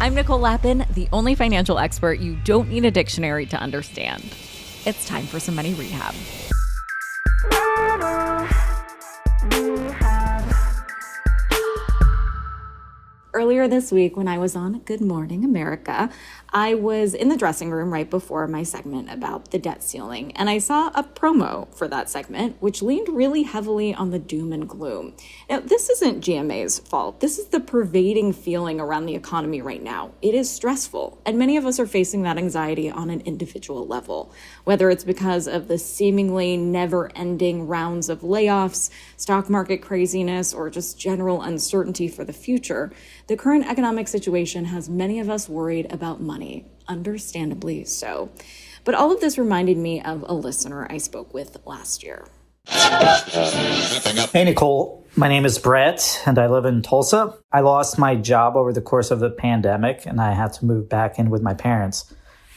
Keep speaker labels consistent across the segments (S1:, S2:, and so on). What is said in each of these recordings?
S1: I'm Nicole Lappin, the only financial expert you don't need a dictionary to understand. It's time for some money rehab. Earlier this week, when I was on Good Morning America, I was in the dressing room right before my segment about the debt ceiling, and I saw a promo for that segment, which leaned really heavily on the doom and gloom. Now, this isn't GMA's fault. This is the pervading feeling around the economy right now. It is stressful, and many of us are facing that anxiety on an individual level, whether it's because of the seemingly never-ending rounds of layoffs, stock market craziness, or just general uncertainty for the future. The current economic situation has many of us worried about money, understandably so. But all of this reminded me of a listener I spoke with last year.
S2: Hey, Nicole. My name is Brett, and I live in Tulsa. I lost my job over the course of the pandemic, and I had to move back in with my parents.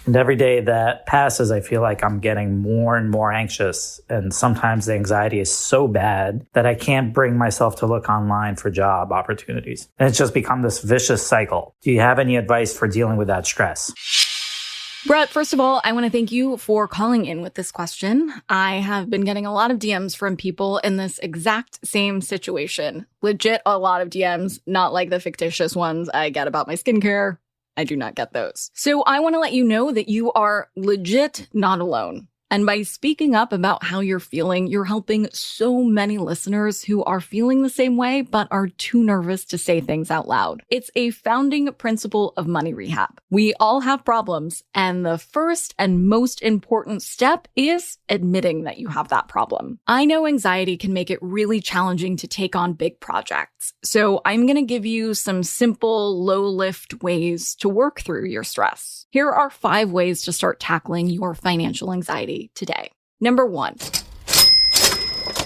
S2: And every day that passes, I feel like I'm getting more and more anxious. And sometimes the anxiety is so bad that I can't bring myself to look online for job opportunities. And it's just become this vicious cycle. Do you have any advice for dealing with that stress?
S1: Brett, first of all, I want to thank you for calling in with this question. I have been getting a lot of DMs from people in this exact same situation. Legit a lot of DMs, not like the fictitious ones I get about my skincare. I do not get those. So I want to let you know that you are legit not alone. And by speaking up about how you're feeling, you're helping so many listeners who are feeling the same way, but are too nervous to say things out loud. It's a founding principle of money rehab. We all have problems, and the first and most important step is admitting that you have that problem. I know anxiety can make it really challenging to take on big projects. So I'm going to give you some simple, low-lift ways to work through your stress. Here are 5 ways to start tackling your financial anxiety today. Number 1,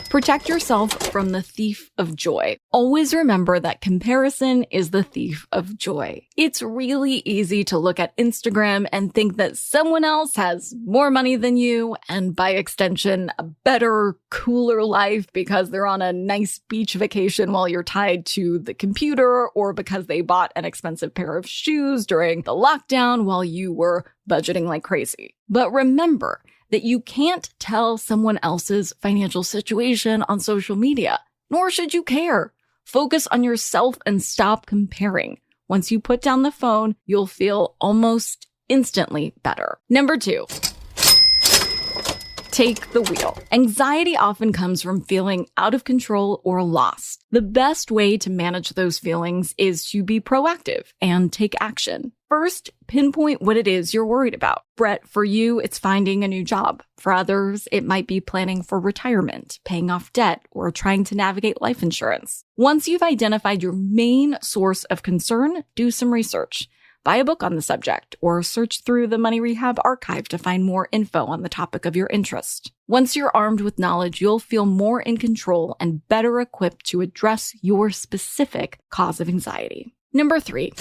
S1: protect yourself from the thief of joy. Always remember that comparison is the thief of joy. It's really easy to look at Instagram and think that someone else has more money than you, and by extension, a better, cooler life because they're on a nice beach vacation while you're tied to the computer, or because they bought an expensive pair of shoes during the lockdown while you were budgeting like crazy. But remember that you can't tell someone else's financial situation on social media, nor should you care. Focus on yourself and stop comparing. Once you put down the phone, you'll feel almost instantly better. Number 2, take the wheel. Anxiety often comes from feeling out of control or lost. The best way to manage those feelings is to be proactive and take action. First, pinpoint what it is you're worried about. Brett, for you, it's finding a new job. For others, it might be planning for retirement, paying off debt, or trying to navigate life insurance. Once you've identified your main source of concern, do some research. Buy a book on the subject, or search through the Money Rehab archive to find more info on the topic of your interest. Once you're armed with knowledge, you'll feel more in control and better equipped to address your specific cause of anxiety. Number 3,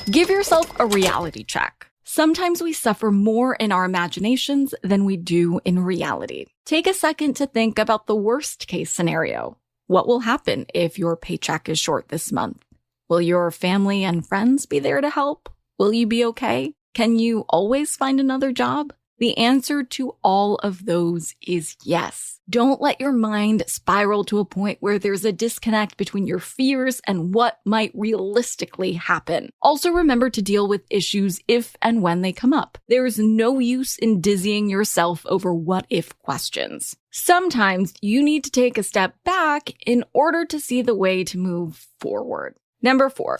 S1: give yourself a reality check. Sometimes we suffer more in our imaginations than we do in reality. Take a second to think about the worst case scenario. What will happen if your paycheck is short this month? Will your family and friends be there to help? Will you be okay? Can you always find another job? The answer to all of those is yes. Don't let your mind spiral to a point where there's a disconnect between your fears and what might realistically happen. Also remember to deal with issues if and when they come up. There's no use in dizzying yourself over what-if questions. Sometimes you need to take a step back in order to see the way to move forward. Number 4,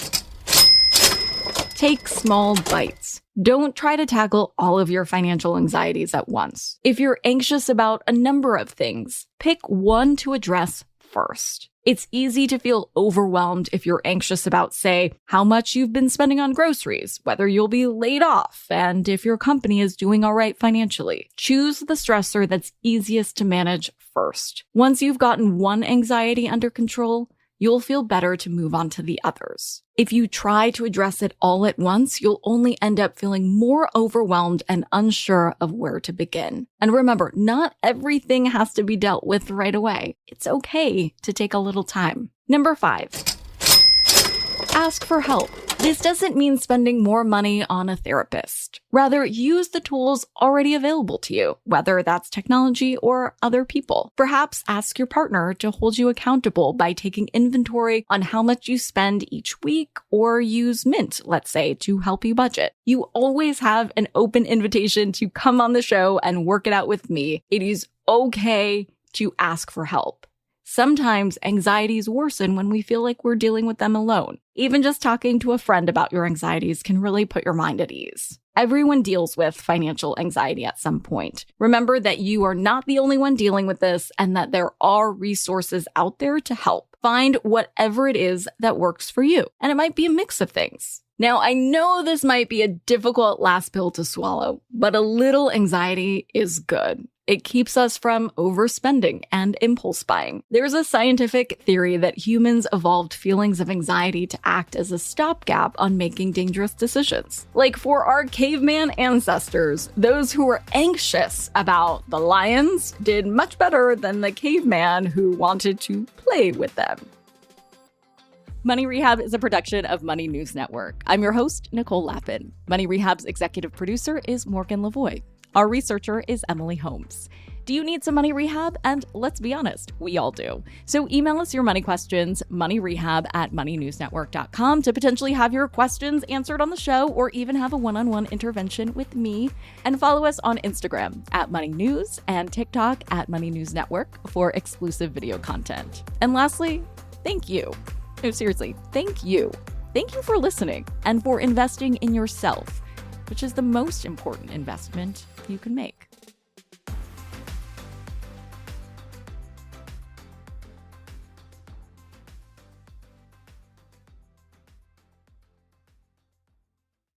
S1: take small bites. Don't try to tackle all of your financial anxieties at once. If you're anxious about a number of things, pick one to address first. It's easy to feel overwhelmed if you're anxious about, say, how much you've been spending on groceries, whether you'll be laid off, and if your company is doing all right financially. Choose the stressor that's easiest to manage first. Once you've gotten one anxiety under control, you'll feel better to move on to the others. If you try to address it all at once, you'll only end up feeling more overwhelmed and unsure of where to begin. And remember, not everything has to be dealt with right away. It's okay to take a little time. Number 5, ask for help. This doesn't mean spending more money on a therapist. Rather, use the tools already available to you, whether that's technology or other people. Perhaps ask your partner to hold you accountable by taking inventory on how much you spend each week, or use Mint, let's say, to help you budget. You always have an open invitation to come on the show and work it out with me. It is okay to ask for help. Sometimes anxieties worsen when we feel like we're dealing with them alone. Even just talking to a friend about your anxieties can really put your mind at ease. Everyone deals with financial anxiety at some point. Remember that you are not the only one dealing with this, and that there are resources out there to help. Find whatever it is that works for you. And it might be a mix of things. Now, I know this might be a difficult last pill to swallow, but a little anxiety is good. It keeps us from overspending and impulse buying. There's a scientific theory that humans evolved feelings of anxiety to act as a stopgap on making dangerous decisions. Like for our caveman ancestors, those who were anxious about the lions did much better than the caveman who wanted to play with them. Money Rehab is a production of Money News Network. I'm your host, Nicole Lappin. Money Rehab's executive producer is Morgan Lavoie. Our researcher is Emily Holmes. Do you need some money rehab? And let's be honest, we all do. So email us your money questions, moneyrehab@moneynewsnetwork.com, to potentially have your questions answered on the show, or even have a one-on-one intervention with me. And follow us on Instagram @moneynews and TikTok @moneynewsnetwork for exclusive video content. And lastly, thank you. No, seriously, thank you. Thank you for listening and for investing in yourself, which is the most important investment you can make.